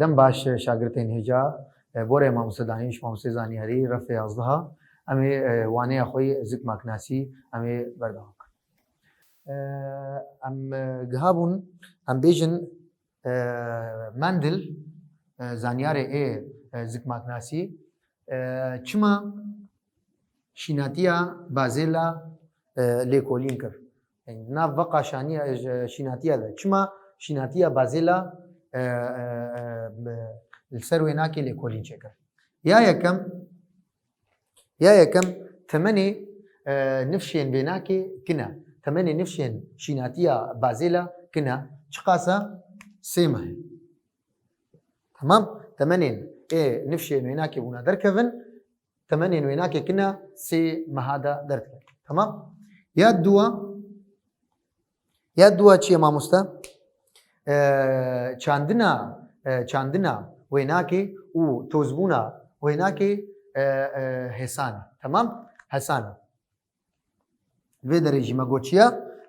دم باش شاگردین هجا بوره ما مستدانیش ما مستزانی هری رفع أصدها أمي واني أخوي زك ماكناسي أمي برداك أم جهابون أم بيجن مندل زانياري إيه زك ماكناسي چما شيناتيا بازيلا ليكولين كر يعني ناف بقى شانيا شيناتيا ذا چما شيناتيا بازيلا السرويناكي ليكولين شكر يا يكم ثماني نفشين بيناكي كنا ثماني نفشين شيناتيا بازيلا كنا شقاسة سيمه تمام ثمانين ايه نفشين ويناكي بونا دركفن ثمانين ويناكي كنا سي مهادا دركفن تمام يا الدوا چي ما مستا چاندنا ويناكي و توزبونا ويناكي حسان تمام حسان في درجة ماغو چيا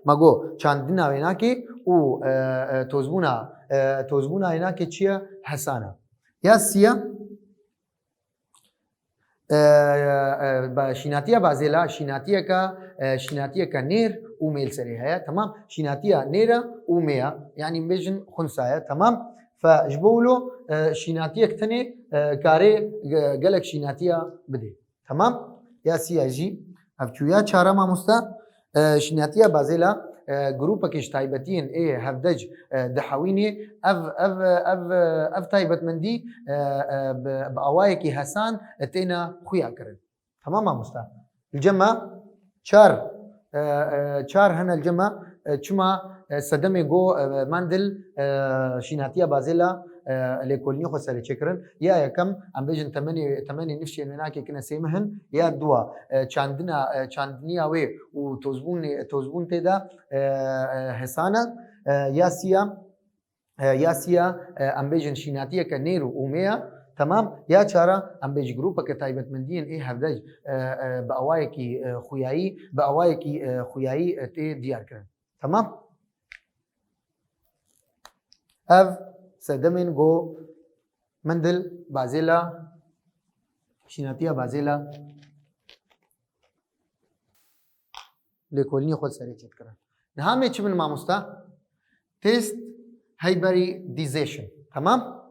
ماغو چاندنا ويناكي و توزبونا ويناكي چيا حسانا يا سيا شيناتيا بازيلا شيناتيا كا نير وميل سريها تمام شيناتيا نيرا وميا يعني بيجن خنسايا تمام فجبولو شيناتيا كتني كاري قالك شيناتيا بدي تمام يا سي جي افچويا چارا ما مستا شيناتيا بازيلا جروبا كيش تايبتين ايه هفدج دحويني اف تايبت من دي باوايكي حسان اتينا خويا كرن تمام ما مستا الجمع چار هنا الجمع چما صدمي جو ماندل شيناتيا بازيلا ليكولني خو سري چكرن يا كم ام بيجن 8 نفشي مناكي كنا سيمهن يا دوا چاندنيا وي وتوزبون تدا حسانا يا سيا ام بيجن شيناتيا كنيرو وميا تمام يا چارا ام بيج جروبا كتايبت مندين ايه هفدج باوايكي خوياي تي ديار كرن تمام اف سدمن جو مندل بازيلا شيناتيا بازيلا ليكولني خود سري چت کرن نهامه چمن ماموستا تيست هايبريديزيشن تمام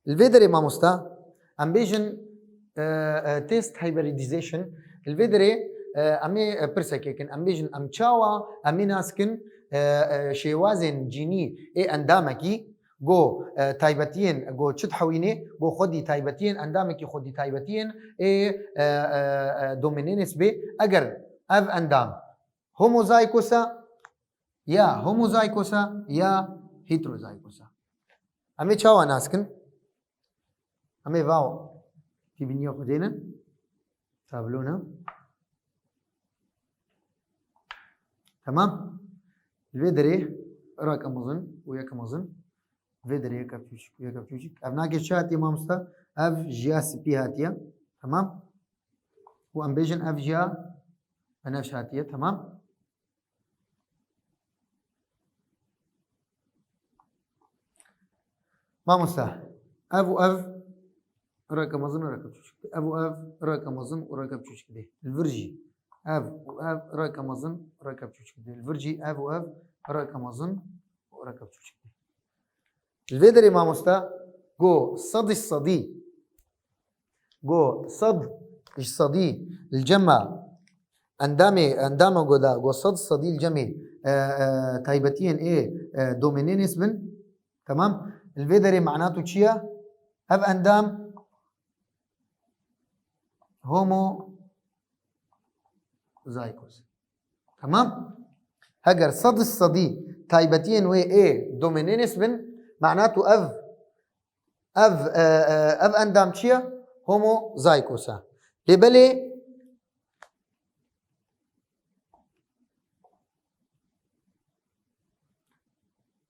الفيدري ماموستا امبيجن تيست هايبريديزيشن الفيدري امي برسكيكن امبيجن امچاوا اميناسكن شيوازن جيني اي اندامكي جو تايبتين جو تشدحويني جو خدي تايبتين اندامكي خدي تايبتين اي دومينينس بي اگر اف اندام هوموزايكوسا يا هيتروزايكوسا امي چاوا ناسكن امي واو في بنيو خدينا تابلونا تمام الفيدري رقم اظن وياكم اظن فيدري يكفيش ابناك شات امام مستا اف جي اس بي هاتيه تمام وامبيجن اف جي انا شاتيه تمام ما مستا اف رقم اظن رقم اظن ورقم تشوش كده الفرجي اف رقم اظن رقم تشوش كده الفرجي اف رقم اظن ورقم تشوش كده الفيدري ما مستا جو صد الصدي الجمع اندامه جودا جو صد الصدي الجمع تايبتين ايه دومينينس من تمام الفيدري معناته تشيا اف اندام هومو زايكوس تمام هجر صد الصدي تايبتين وي ايه دومينينس من معناته اف اندام تشيا هومو زايكوسا لبلي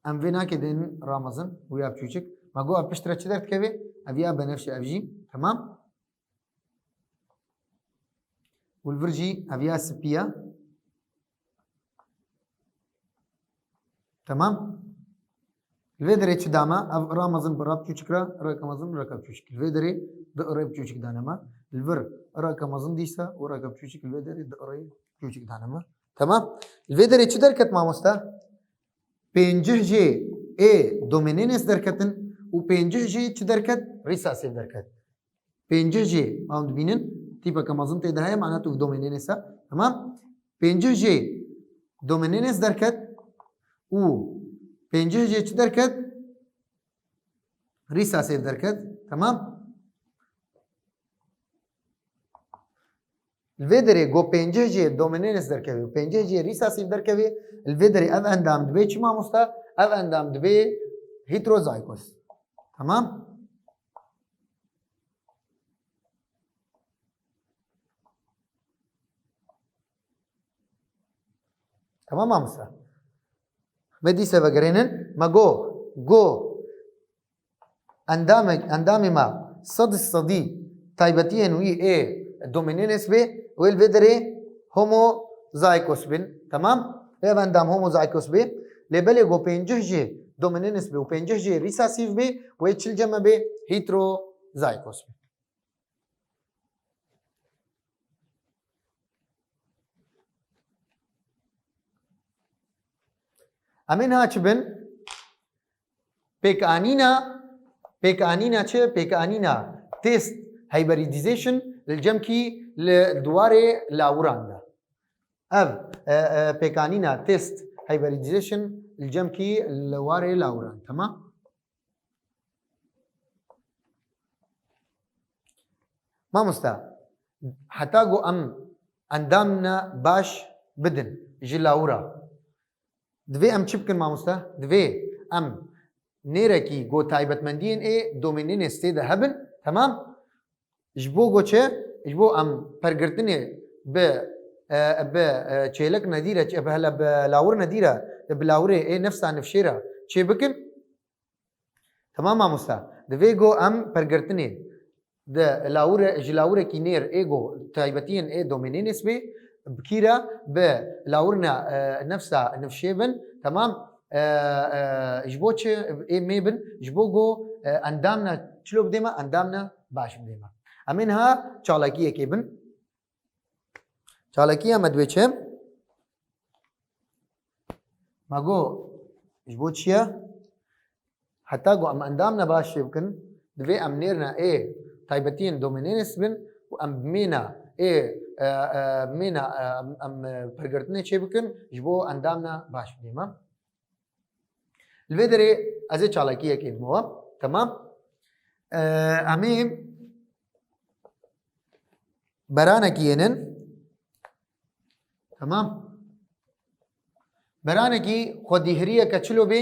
ام فينا كدين رامزن ويا بتشوشك ما جو ابشترا تشدرت كبي ابيا بنفسي افجي تمام والفرجي ابيا سبيا تمام الفيدري تشداما رامزن براب تشكرا رقمزن ركب تشك الفيدري دقرب تشك دانما الفر رقمزن ديسا ورقب تشك الفيدري دقرب تشك دانما تمام الفيدري تشدر كت ماموستا بينجه جي اي دومينينس دركتن وبينجه جي تشدر كت ريساسيف دركت بينجه جي باوند بينن تيبا كمازن تيدا هي معناته دومينينسا تمام بينجه جي دومينينس دركت و بينجه جي چه دركت ريساسيف دركت تمام الفيدري جو بينجه جي دومينينس دركوي بينجه جي ريساسيف دركوي الفيدري اف اندام دبي چما مستا اف اندام دبي هيتروزايكوس تمام تمام مستا بدي سبقرينن ما جو اندامي ما صد الصدي تايبتين وي اي دومينينس بي والفيدري هومو زايكوس بن تمام ايه اندام هومو زايكوس بي لبلي جو بينجه جي دومينينس بي وبينجه جي ريساسيف بي ويتشل جمع بي هيترو زايكوس بي امين هاچبن بيكانينا چه بيكانينا تيست هايبريديزيشن للجمكي لدواري لاوراندا اف بيكانينا تيست هايبريديزيشن الجمكي لواري لاوران تمام ما مستا حتى جو ام اندامنا باش بدن جلاورا دوی ام چی بکن ماموستا دوی ام نيركي جو تايبت مندين اي دومينين استيد هبن تمام جبو جو چه جبو ام پرگرتنه ب چيلك نديره چه بهلا بلاور نديره بلاور اي نفسها نفشيره چه بكن تمام ماموستا دوی جو ام پرگرتنه د لاور جلاور کی نير ايجو تايبتين اي دومينين اسبي بكيرا بلاورنا نفسها نفشيبن تمام جبوتش اي ميبن جبوغو اندامنا چلو بديما اندامنا باش بديما امينها چالاكيه كيبن چالاكيه مدويچه ماغو جبوتشيا حتى جو ام اندامنا باش يمكن دوي ام نيرنا اي تايبتين دومينينس بن وام بمينا اي مينا ام برگرتنه چه بکن جبو اندامنا باش بديما الفيدري ازي چالاكيه كيدمو تمام امي برانا كينن تمام برانا كي خودي هريا كچلو بي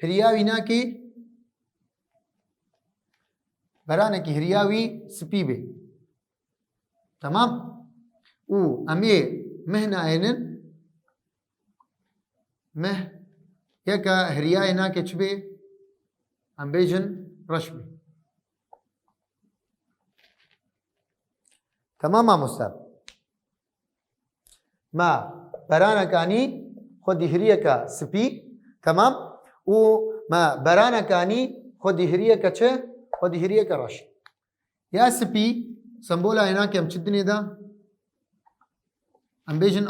هرياوي نا كي برانا كي هرياوي سبي بي تمام و امي مهنا اينن مه يكا هرياي نا كچبي ام بيجن رشبي تمام مستر ما برانا كاني خودي هريكا سبي تمام و ما برانا كاني خودي هريكا چه خودي هريكا رش يا سبي سمبولا هنا كم چدني دا ام بيجن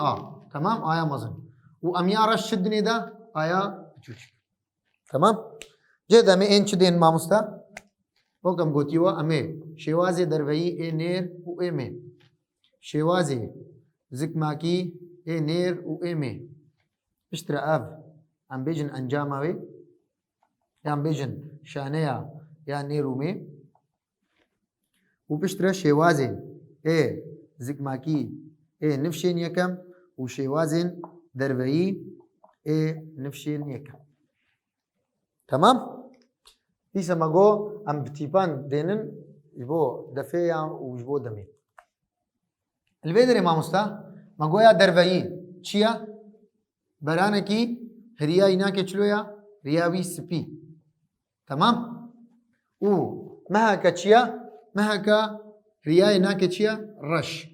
تمام آيا مزن و ام يا رش چدني دا آيا بچوش تمام جد امي ان چدين مامستا وكم قوتيوا امي شوازي دروي اي نير و اي مي شوازي زكماكي اي نير و اي مي اشترى اف ام بيجن انجاماوي يا ام بيجن شانيا يا نير و مي و بشترى شوازي اي زكماكي اي نفشين يكم و شوازين دروي اي نفشين يكم تمام ديسا ماغو ام بتيبان دينن يبو دفيا ويبو دمي الفيدري ما مستا ماغو يا دروي چيا برانكي هريا اينا کے چلويا رياوي سبي تمام و مهكا چيا مهكا ريا اينا کے چيا رش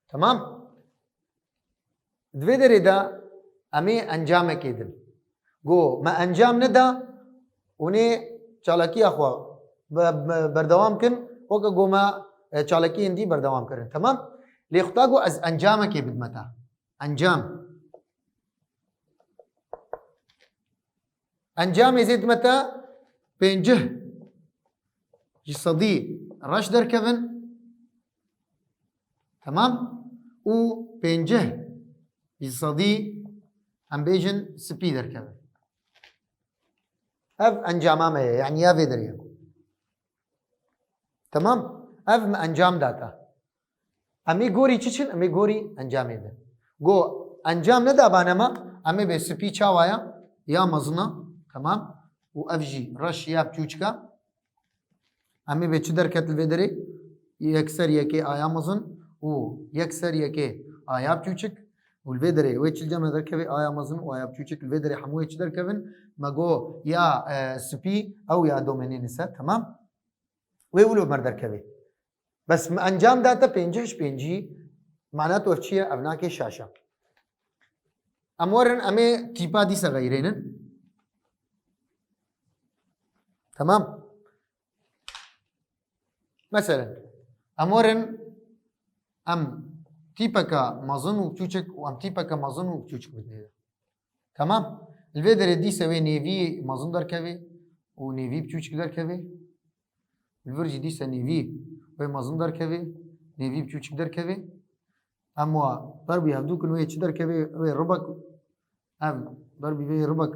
تمام الفيدري دا امي انجام كيدن جو ما انجام ندا ونێ چالاکیە خوا بەردەوام کن وەکە گۆمە چالاکی هندی بەردەوام کردن تەمام لێ خوتاگو ئەس ئەنجامەکێ بدمەتە ئەنجام ئەنجامێ زێدمەتە پێنجه ji sedî reş derkevin tamam û pêncih ji sedî em bêjin spî derkevin ev encama me ye yani ya vê derê tamam ev me encam data em ê gorî çi çin em ê gorî encamê din got encam nedabane me em ê bê spî çawa ya ya mezina tamam û ev jî reş ya piçûçika em ê bê çi derket li vê derê yekser yekê aya mezin û yekser yekê aya piçûçik û li vê derê wê çilcem ne derkevê aya mezin û aya piçûçik li vê derê hemû yê çi derkevin me got ya spî ew ya domenê nise tamam wê wilo mer derkevê bes me encam date pêncih ji pêncî mana ev çi ye ev nake şaşa em werin em ê tîpa dîsa xeyrênin tamam مثلا ام ورن ام تيبكا مازن وبتوچك وام تيبكا مازن وبتوچك بدي تمام الفيدر دي سوي نيفي مازن در كوي ونيفي بتوچك در كوي الفرج دي سا نيفي و مازن در كوي نيفي بتوچك در كوي اما ضربي هبدو كن وي در كوي وي ربك ام ضربي وي ربك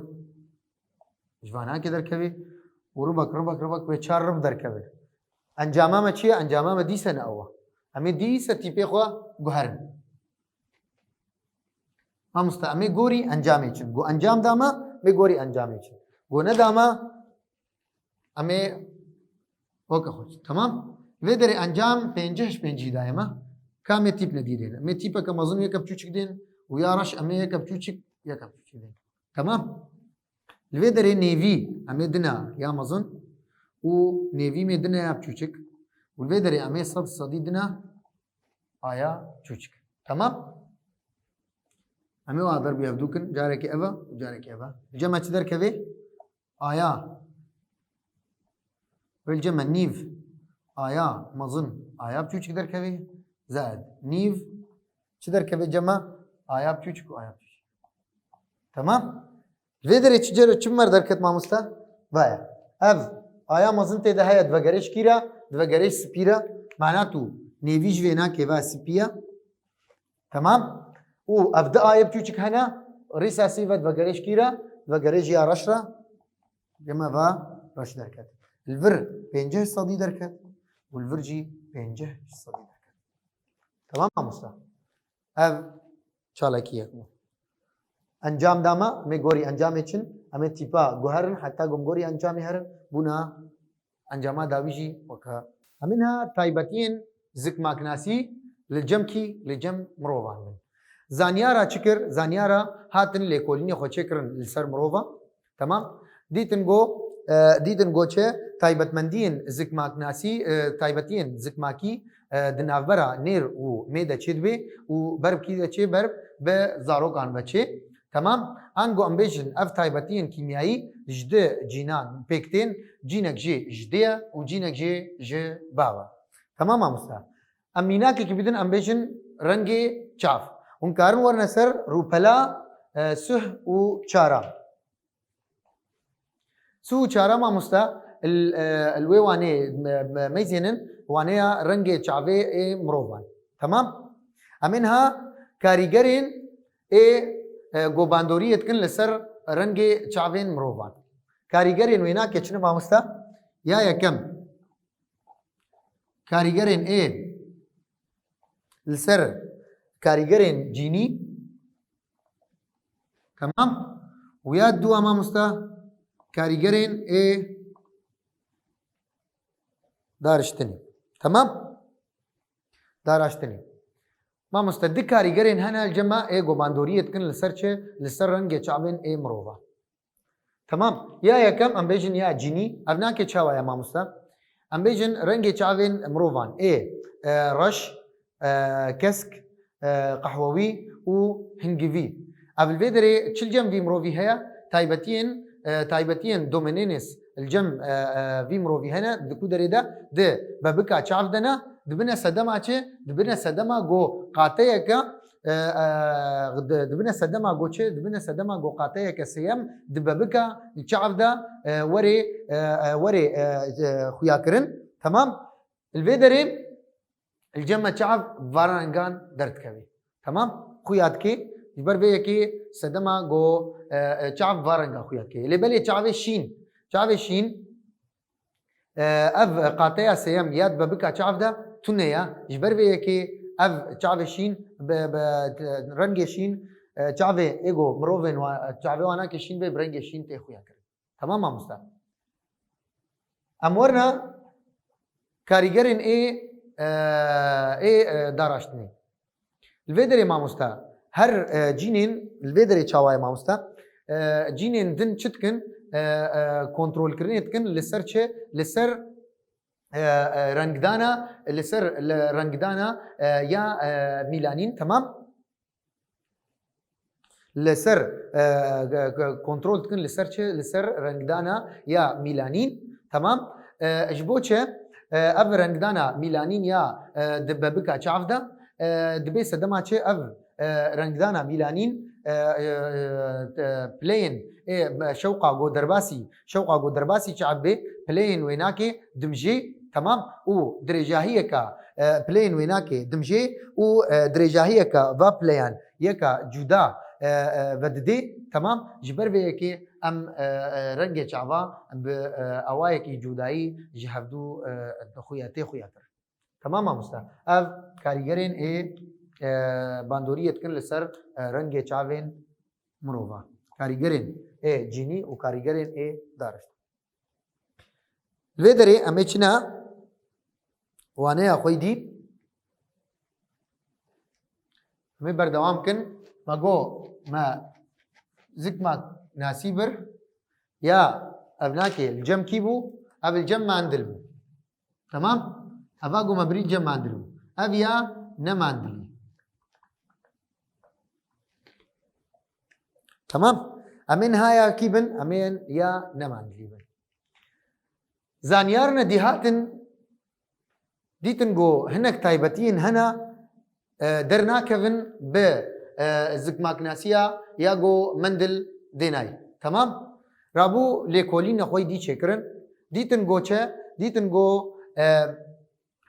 جوانا كي در كوي وربك ربك ربك وي 4 رب در كوي انجامه چیه انجامه دیسه نه اوه امی دیسه تیپی خو گوهرن ما مستعمی گوری انجامه چن گو انجام داما می گوری انجامه چن گو نه داما امی وکه خوش تمام و در انجام پنجهش پنجی دایما کامی تیپ ندیرین می تیپ که مزن یک بچوچک دین و یارش امی یک بچوچک دین تمام و در نیوی امی دنا یا مزن و نيفي مي دنا يا بچوچك والفيدري امي صد صدي دنا آيا چوچك تمام امي وادر بيبدوكن جارك ايفا وجارك ايفا الجمع تدر كذي آيا والجمع نيف آيا مظن آيا بچوچك در كذي زائد نيف تدر كذي جمع آيا بچوچك وآيا بچوچك تمام الفيدري تجر چمر دركت ما مستا بايا اف آیا مزن ته ده هيا دفگرش کیرا دفگرش سپیرا معناتو نيفيج وينا كيفا سپيا تمام و ابدا آيه بچوچك هنا ريسا سيفا دفگرش كيرا دفگرش يا رشرا جمع va رش دركت الفر 50 صدي دركت والفرجي 50 صدي دركت تمام مصطفى ev çalakiyek bu انجام داما می گوری انجام چن امی تیپا گوهرن حتی گم گوری انجامی هرن بنا انجاما داویجی وکا امینها تایبتین زک ماکناسی لجم مروان من زانیارا چکر زانیارا هاتن لیکولینی خو چکرن لسر مروان تمام دیتن گو چه تایبتمندین زک ماکناسی تایبتین زک ماکی دنافبرا نیر و میده چید بی و برب کی چه برب به زاروکان بچه تمام انگو امبیشن اف تایبتین کیمیایی جده جینان پیکتین جینک جی جدیه و جینک جی باوا تمام امستا امیناک کی بدن امبیشن رنگی چاف اون کارن ورنه سر روپلا سه و چارا سو چارا ما مستا الوي واني ميزينن وانيا رنگي چاوي مروان تمام امنها کاریگرین گوباندوری اتکن لسر رنگ چاوین مروان کاریگرین وینا کچنه مامستا یا یکم کاریگرین لسر کاریگرین جینی تمام ویا دو مامستا کاریگرین دارشتنی تمام دارشتنی ما مستدق کاریگرین هنا الجمع گوباندوریت کن لسر چه لسر رنگ چاوین مرووا تمام یا یکم ام بیجن یا جینی ابنا که چاوا یا ما مستا ام بیجن رنگ چاوین مرووان رش کسک قهووی و هنگوی اول بدری چل جم وی مرووی هيا تایبتین دومینینس الجم في مروفي هنا دكو دريدا د ببكا شافدنا دبنا سدما چه دبنا سدما جو قاتيكا دبنا سدما جو چه دبنا سدما جو قاتيكا سيم دببكا شافدا وري خوياكرن تمام الفيدري الجمع شعب فارنغان درد كبي تمام خويات كي يبر بيكي سدما جو شعب فارنغا خويات كي اللي بالي شعب شين اف قاطع سيم ياد ببكا شعب ده تنيا يبر بيكي اف شعب شين رنگ شين شعب ايجو مروفن و شعب وانا كشين برنگ شين تي خويا كري تمام ما مستعد امورنا كاريجرين ايه داراشتني الفيدري ماموستا هر جينين الفيدري تشاواي ماموستا جينين دن چتكن كنترول كرنيتكن لسر لسر رنگدانا لسر رنگدانا يا ميلانين تمام لسر كنترول تكن لسر رنگدانا يا ميلانين تمام اجبوچه اف رنگدانا ميلانين يا دببكا چافدا دبي سدما چه اف رنگدانا ميلانين بلين شوقا جو درباسي چعبي بلين ويناكي دمجي تمام و درجاهيه كا بلين ويناكي دمجي و درجاهيه كا با بليان يكا جدا وددي تمام جبر بيكي ام رنگ چاوا بأوايكي جودائي جهفدو خوياتي خوياتر تمام ماستا اف كاريگرين باندوريت كن لسر رنگ چاوين مروفا كاريگرين جيني و كاريگرين دارشت الويدري اميچنا وانه اخوي دي همي بردوام كن ماگو ما زكما ناسيبر يا ابناكي الجم كيبو اب الجم ما عندلبو تمام افاقو مبريد جم ما عندلبو اب يا نما عندلي تمام امين هايا كيبن امين يا نما عندلي زانيارنا ديهاتن ديتن جو هنك تايبتين هنا درنا كفن ب زكماكناسيا ياغو مندل ديناي تمام رابو ليكولين خوي دي چكرن ديتن گوچه ديتن گو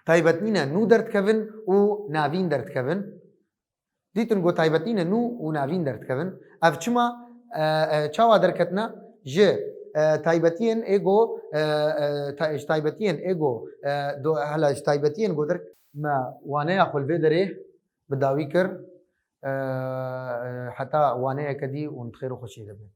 تايبتنينا نو درد كفن و ناوين درد كفن ديتن گو تايبتنينا نو و ناوين درد كفن اف چما چاوا دركتنا ج تايبتين ايغو تايبتين ايغو دو هلا تايبتين گو درك ما وانا ياخل فيدري بداوي كر حتى وانا كدي ونتخيرو خوشي دبن